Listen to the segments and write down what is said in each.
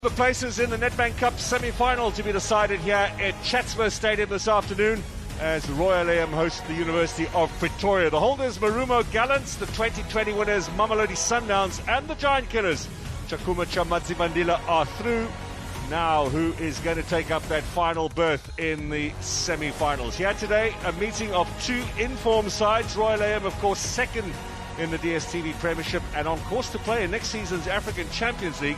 The places in the Nedbank Cup semi-final to be decided here at Chatsworth Stadium this afternoon as Royal AM hosts the University of Pretoria. The holders Marumo Gallants, the 2020 winners Mamelodi Sundowns and the Giant Killers Chakuma Chamazi-Bandila are through. Now who is going to take up that final berth in the semi-finals? Here today a meeting of two informed sides. Royal AM of course second in the DStv Premiership and on course to play in next season's African Champions League.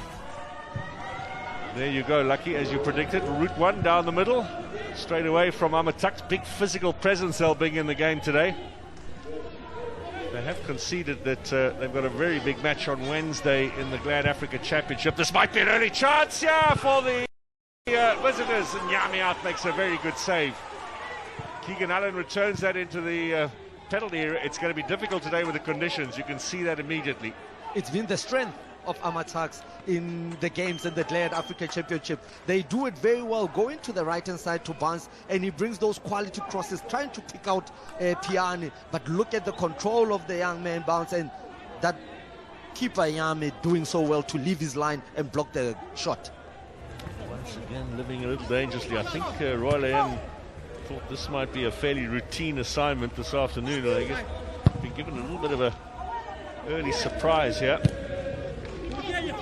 There you go, Lucky, as you predicted. Route 1 down the middle, straight away from Amatak's big physical presence they'll bring in the game today. They have conceded that they've got a very big match on Wednesday in the Glad Africa Championship. This might be an early chance here for the visitors, and Nyami out makes a very good save. Keegan Allen returns that into the penalty area. It's going to be difficult today with the conditions. You can see that immediately. It's been the strength of Amatak's in the games in the Glad Africa Championship. They do it very well, going to the right hand side to bounce, and he brings those quality crosses, trying to pick out Piani. But look at the control of the young man bounce, and that keeper Yami doing so well to leave his line and block the shot. Once again living a little dangerously. I think Royal AM thought this might be a fairly routine assignment this afternoon. I guess been given a little bit of a early surprise here. You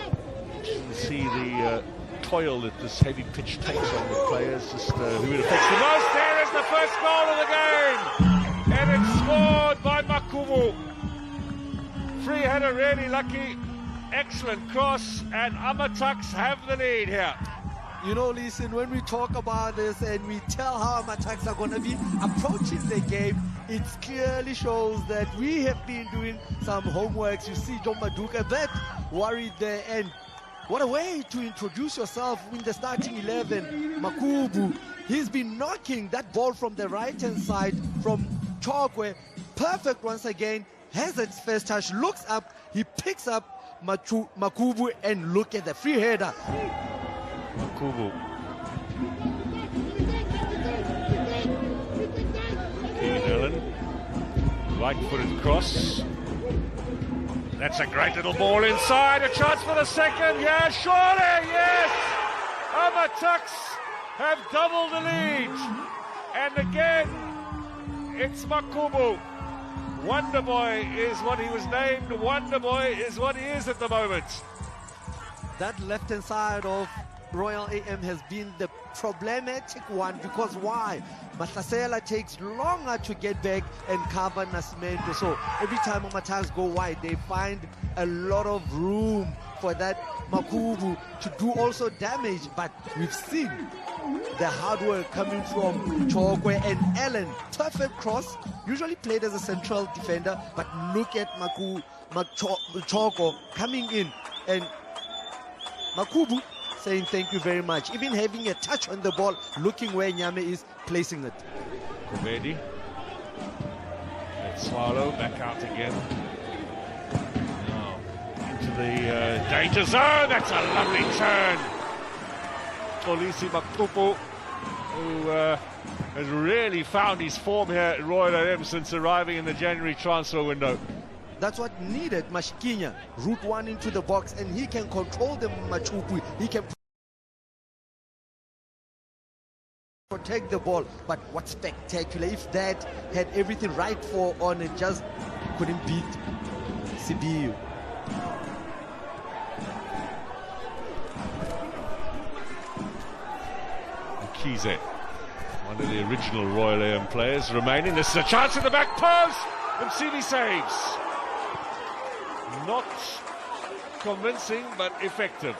can see the toil that this heavy pitch takes on the players, just who it affects the most. There is the first goal of the game, and it's scored by Makubu. Free header, really lucky, excellent cross, and Amataks have the lead here. You know, listen, when we talk about this and we tell how Amataks are going to be approaching the game, it clearly shows that we have been doing some homeworks. You see John Maduka a bit worried there, and what a way to introduce yourself in the starting 11. Makubu, he's been knocking that ball from the right-hand side from Chokwe. Perfect once again, has its first touch, looks up, he picks up Makubu, and look at the free header. Makubu. Keegan Allen, right-footed cross. That's a great little ball inside. A chance for the second. Yeah, surely, yes. Amataks have doubled the lead. And again, it's Makubu. Wonder Boy is what he was named. Wonder Boy is what he is at the moment. That left-hand side of Royal AM has been the problematic one, because why? Matasela takes longer to get back and cover Nascimento. So every time Amataks go wide, they find a lot of room for that Makubu to do also damage. But we've seen the hard work coming from Chokwe and Allen. Perfect cross, usually played as a central defender, but look at Choko coming in, and Makubu saying thank you very much, even having a touch on the ball, looking where Nyame is placing it. Kobedi. Let's Swallow back out again. Now into the danger zone. That's a lovely turn. Olisi Makubu, who has really found his form here at Royal AM since arriving in the January transfer window. That's what needed. Mashikinya, route 1 into the box, and he can control the Machupu. He can protect the ball. But what's spectacular, if that had everything right for on it, just couldn't beat Sibiu. Kize, one of the original Royal AM players, remaining. This is a chance in the back post, and Msibi saves. Not convincing, but effective.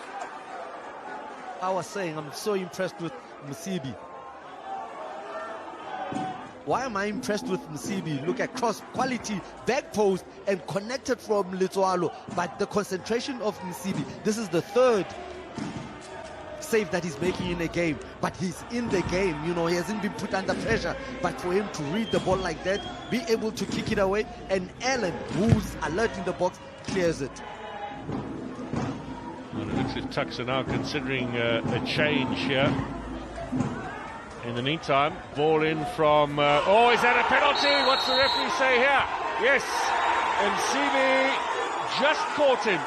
I was saying, I'm so impressed with Msibi. Why am I impressed with Msibi? Look at cross quality, back post, and connected from Litswalo. But the concentration of Msibi, this is the third save that he's making in a game, but he's in the game. You know, he hasn't been put under pressure, but for him to read the ball like that, be able to kick it away, and Allen, who's alert in the box, clears it. Well, it looks like Tucks are now considering a change here. In the meantime, ball in from oh, is that a penalty? What's the referee say here? Yes, MCB just caught him.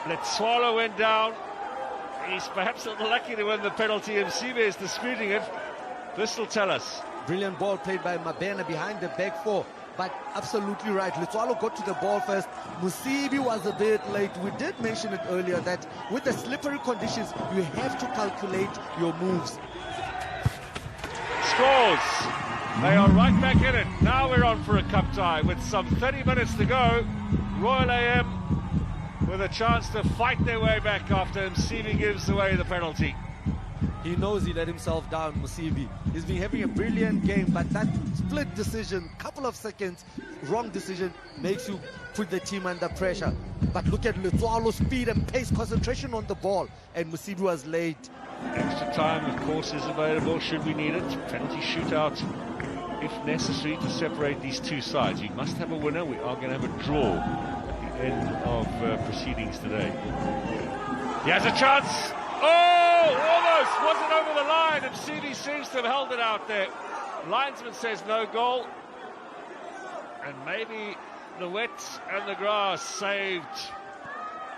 Let's went down. He's perhaps a little lucky to win the penalty. Msibe is disputing it. This will tell us. Brilliant ball played by Mabena behind the back four. But absolutely right. Letsoalo got to the ball first. Musibi was a bit late. We did mention it earlier that with the slippery conditions, you have to calculate your moves. Scores. They are right back in it. Now we're on for a cup tie with some 30 minutes to go. Royal AM with a chance to fight their way back after Msibi gives away the penalty. He knows he let himself down, Musibi. He's been having a brilliant game, but that split decision, couple of seconds, wrong decision, makes you put the team under pressure. But look at Letsoalo's speed and pace, concentration on the ball, and Musibi was late. Extra time, of course, is available should we need it. Penalty shootout, if necessary, to separate these two sides. We must have a winner. We are going to have a draw at the end of proceedings today. He has a chance. Oh, almost wasn't over the line, and CD seems to have held it out there. Linesman says no goal, and maybe the wet and the grass saved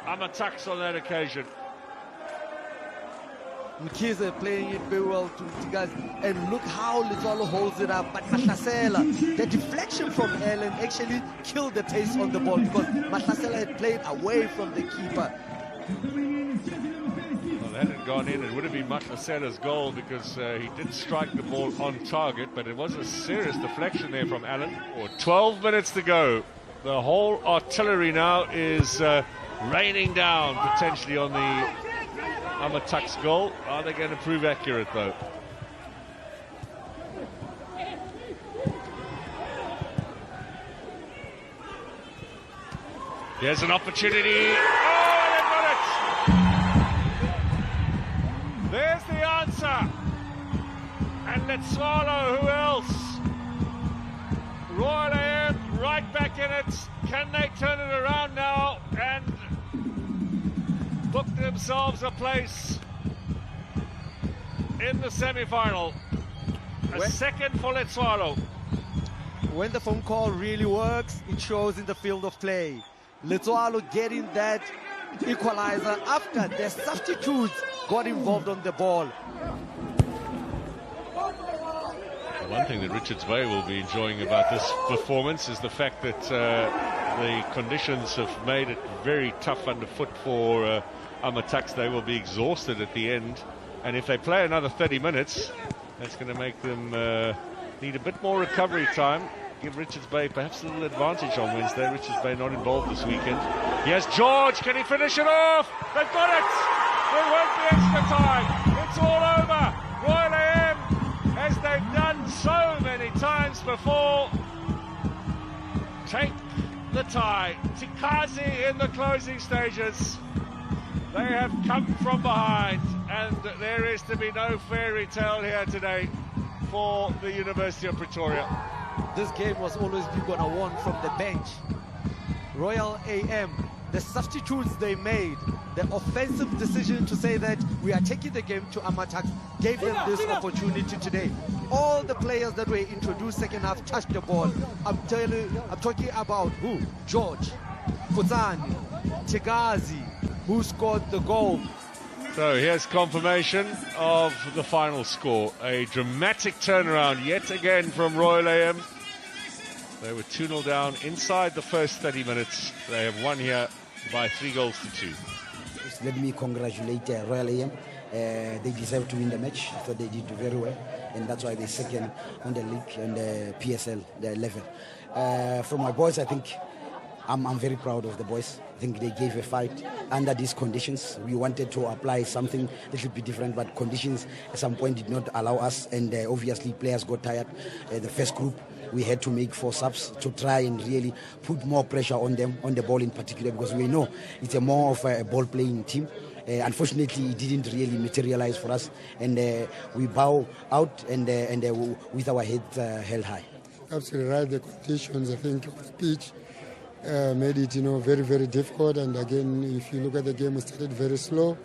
Amatax on that occasion. Mkhize playing it very well to guys, and look how Letsoalo holds it up. But Mahlasela, the deflection from Allen actually killed the pace on the ball because Mahlasela had played away from the keeper. Well, that had gone in. It would have been Mahlasela's goal because he did strike the ball on target, but it was a serious deflection there from Allen. 12 minutes to go. The whole artillery now is raining down potentially on the Amatax goal. Are they going to prove accurate though? Here's an opportunity. Oh, they've got it! There's the answer. And Letsoalo, who else? Royal AM right back in it. Can they turn it around now and book themselves a place in the semi-final? A second for Letsoalo. When the phone call really works, it shows in the field of play. Letsoalo getting that equalizer after the substitutes got involved on the ball. One thing that Richards Bay will be enjoying about this performance is the fact that the conditions have made it very tough underfoot for Amatax. They will be exhausted at the end, and if they play another 30 minutes, that's going to make them need a bit more recovery time. Give Richards Bay perhaps a little advantage on Wednesday. Richards Bay not involved this weekend. Here's George. Can he finish it off? They've got it. There won't be extra time. It's all over. Royal AM, as they've done so many times before, take the tie. Tikazi in the closing stages. They have come from behind, and there is to be no fairy tale here today for the University of Pretoria. This game was always gonna won from the bench. Royal AM, the substitutes they made, the offensive decision to say that we are taking the game to Amatax gave them this opportunity today. All the players that were introduced second half touched the ball. I'm talking about who? George, Futsani, Tegazi, who scored the goal. So here's confirmation of the final score. A dramatic turnaround yet again from Royal AM. They were 2-0 down inside the first 30 minutes. They have won here by 3-2. Let me congratulate Royal AM. They deserve to win the match. I thought they did very well, and that's why they're second on the league and the PSL the level. From my boys, I think I'm very proud of the boys. I think they gave a fight under these conditions. We wanted to apply something a little bit different, but conditions at some point did not allow us, and obviously players got tired. The first group, we had to make 4 subs to try and really put more pressure on them, on the ball in particular, because we know it's a more of a ball-playing team. Unfortunately, it didn't really materialize for us, and we bow out and with our heads held high. Absolutely right. The conditions, I think, of the pitch made it, very, very difficult. And again, if you look at the game, we started very slow.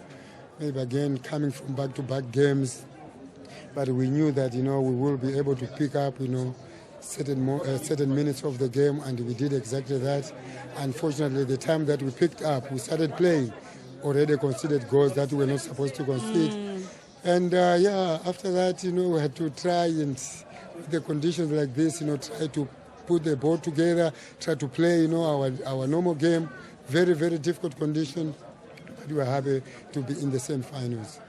Maybe again coming from back-to-back games, but we knew that we will be able to pick up, certain minutes of the game, and we did exactly that. Unfortunately, the time that we picked up, we started playing, already conceded goals that we were not supposed to concede. And after that, we had to try and, with the conditions like this, try to put the ball together, try to play, our normal game. Very, very difficult condition, but we are happy to be in the semi-finals.